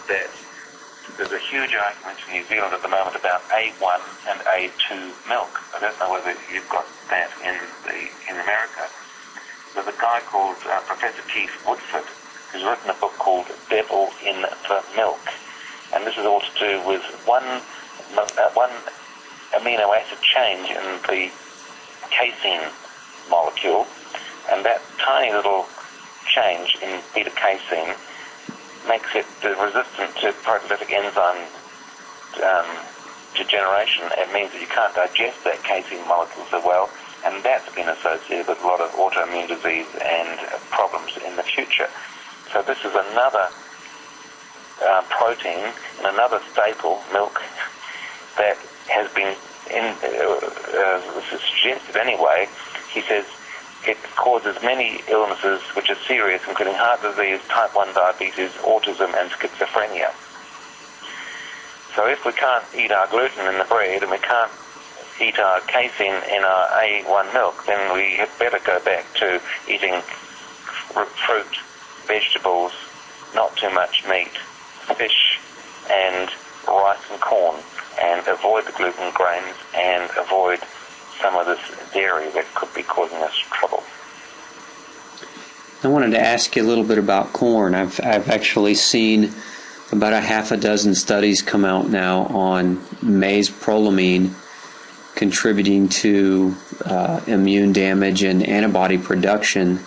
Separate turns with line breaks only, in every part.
that there's a huge argument in New Zealand at the moment about A1 and A2 milk. I don't know whether you've got that in America. There's a guy called Professor Keith Woodford who's written a book called Devil in the Milk, and this is all to do with one amino acid change in the casein molecule, and that tiny little change in beta-casein makes it resistant to proteolytic enzyme degeneration. It means that you can't digest that casein molecule so well, and that's been associated with a lot of autoimmune disease and problems in the future. So this is another protein and another staple, milk, that has been suggested anyway. He says it causes many illnesses which are serious, including heart disease, type 1 diabetes, autism, and schizophrenia. So if we can't eat our gluten in the bread and we can't eat our casein in our A1 milk, then we had better go back to eating fruit, vegetables, not too much meat, fish, and rice and corn, and avoid the gluten grains and avoid some of this dairy that could be causing us trouble.
I wanted to ask you a little bit about corn. I've actually seen about a half a dozen studies come out now on maize prolamine contributing to immune damage and antibody production,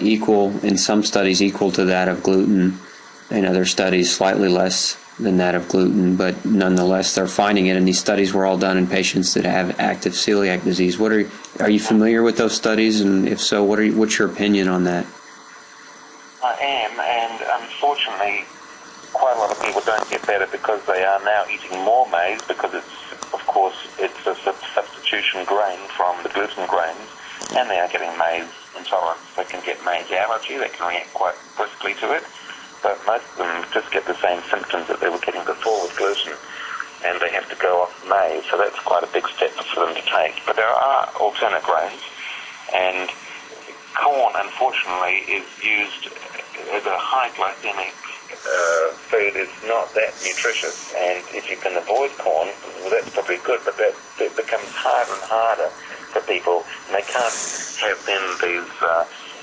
equal, in some studies, equal to that of gluten. In other studies, slightly less than that of gluten, but nonetheless they're finding it, and these studies were all done in patients that have active celiac disease. Are you familiar with those studies, and if so, what's your opinion on that?
I am, and unfortunately quite a lot of people don't get better because they are now eating more maize, because it's a substitution grain from the gluten grains, and they are getting maize intolerance. They can get maize allergy, they can react quite briskly to it, but most of them just get the same symptoms that they were getting before with gluten, and they have to go off maize, so that's quite a big step for them to take. But there are alternate grains, and corn, unfortunately, is used as a high glycemic food. It's not that nutritious, and if you can avoid corn, well, that's probably good, but that becomes harder and harder for people, and they can't have then these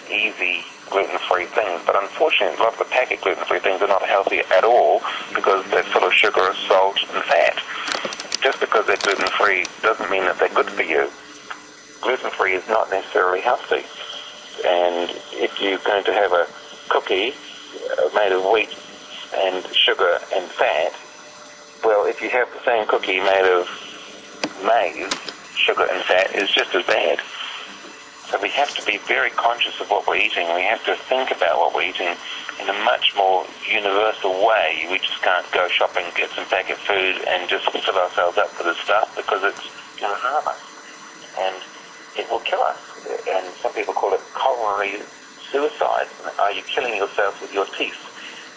easy gluten-free things. But unfortunately, a lot of the packet gluten-free things are not healthy at all because they're full of sugar, salt, and fat. Just because they're gluten-free doesn't mean that they're good for you. Gluten-free is not necessarily healthy. And if you're going to have a cookie made of wheat and sugar and fat, well, if you have the same cookie made of maize, sugar and fat, it's just as bad. So we have to be very conscious of what we're eating. We have to think about what we're eating in a much more universal way. We just can't go shopping, get some packet food, and just fill ourselves up with this stuff, because it's going to harm us. And it will kill us. And some people call it coronary suicide. Are you killing yourself with your teeth?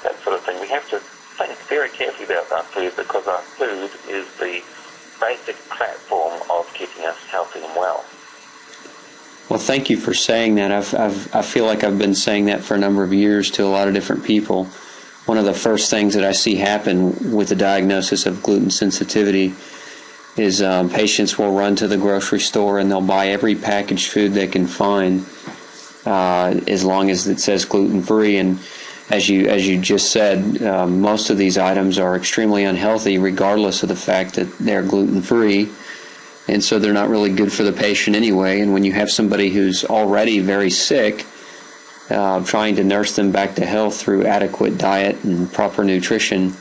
That sort of thing. We have to think very carefully about our food, because our food is the basic platform of keeping us healthy and well.
Well, thank you for saying that. I feel like I've been saying that for a number of years to a lot of different people. One of the first things that I see happen with the diagnosis of gluten sensitivity is patients will run to the grocery store and they'll buy every packaged food they can find, as long as it says gluten-free. And as you just said, most of these items are extremely unhealthy, regardless of the fact that they're gluten-free. And so they're not really good for the patient anyway. And when you have somebody who's already very sick, trying to nurse them back to health through adequate diet and proper nutrition,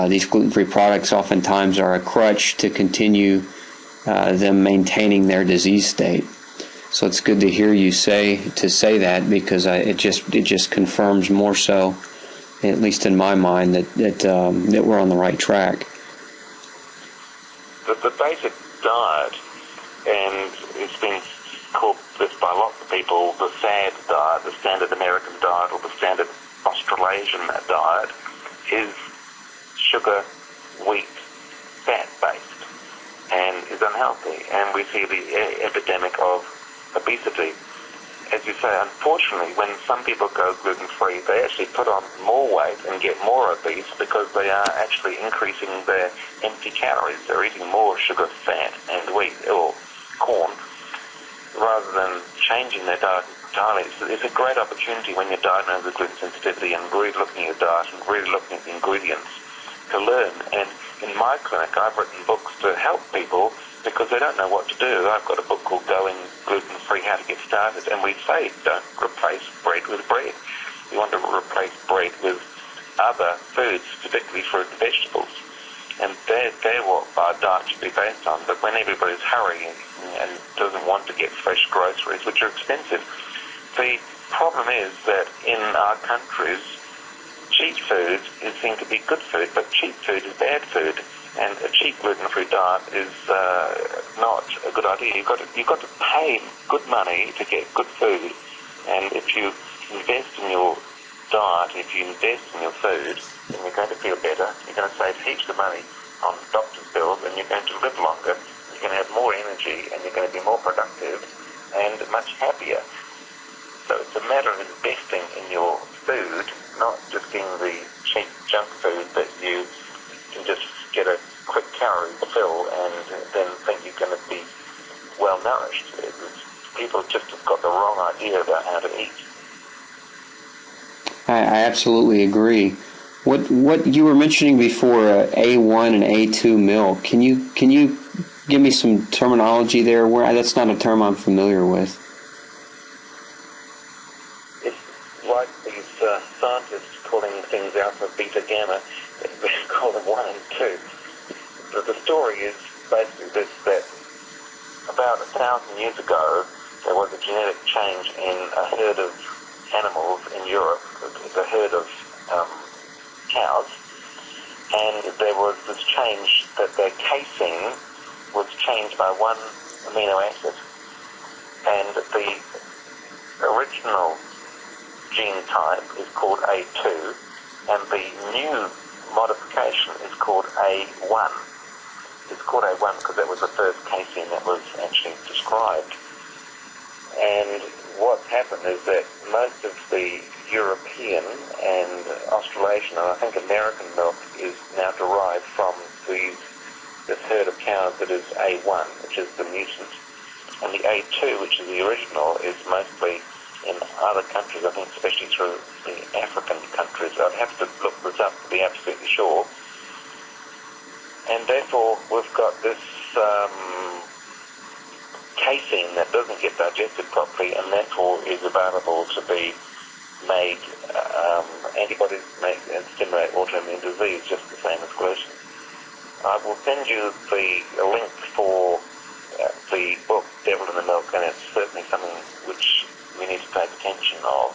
these gluten-free products oftentimes are a crutch to continue them maintaining their disease state. So it's good to hear you say that, because it just confirms more so, at least in my mind, that we're on the right track.
The basic diet, and it's been called this by lots of people, the SAD diet, the standard American diet, or the standard Australasian diet, is sugar, wheat, fat-based, and is unhealthy. And we see the epidemic of obesity. As you say, say, unfortunately, when some people go gluten-free, they actually put on more weight and get more obese because they are actually increasing their empty calories. They're eating more sugar, fat, and wheat or corn rather than changing their diet entirely. It's a great opportunity when you're diagnosed with gluten sensitivity and really looking at your diet and really looking at the ingredients to learn. And in my clinic, I've written books to help people because they don't know what to do. I've got a book called Going Gluten-Free, How to Get Started, and we say don't replace bread with bread. You want to replace bread with other foods, particularly fruit and vegetables. And they're what our diet should be based on. But when everybody's hurrying and doesn't want to get fresh groceries, which are expensive, the problem is that in our countries, cheap food is seen to be good food, but cheap food is bad food. And a cheap gluten-free diet is not a good idea. You've got to pay good money to get good food. And if you invest in your diet, if you invest in your food, then you're going to feel better. You're going to save heaps of money on doctor's bills, and you're going to live longer. You're going to have more energy, and you're going to be more productive and much happier. So it's a matter of investing in your food, not just getting the cheap junk food that you can just get a quick calorie fill and then think you're going to be well nourished. People just have got the wrong idea about how to eat.
I absolutely agree. What you were mentioning before, A1 and A2 milk. Can you give me some terminology there? That's not a term I'm familiar with.
It's like these scientists calling things alpha, beta, gamma. They call them 1 and 2. The story is basically this, that about 1,000 years ago, there was a genetic change in a herd of animals in Europe. It's a herd of cows, and there was this change that their casing was changed by one amino acid, and the original gene type is called A2, and the new modification is called A1. It's called A1 because that was the first casing that was actually described. And what's happened is that most of the European and Australasian, and I think American milk is now derived from this herd of cows that is A1, which is the mutant. And the A2, which is the original, is mostly in other countries, I think especially through the African countries. I'd have to look this up to be absolutely sure. And therefore, we've got this casein that doesn't get digested properly, and therefore is available to be made, antibodies make and stimulate autoimmune disease, just the same as gluten. I will send you the link for the book, Devil in the Milk, and it's certainly something which we need to take attention of.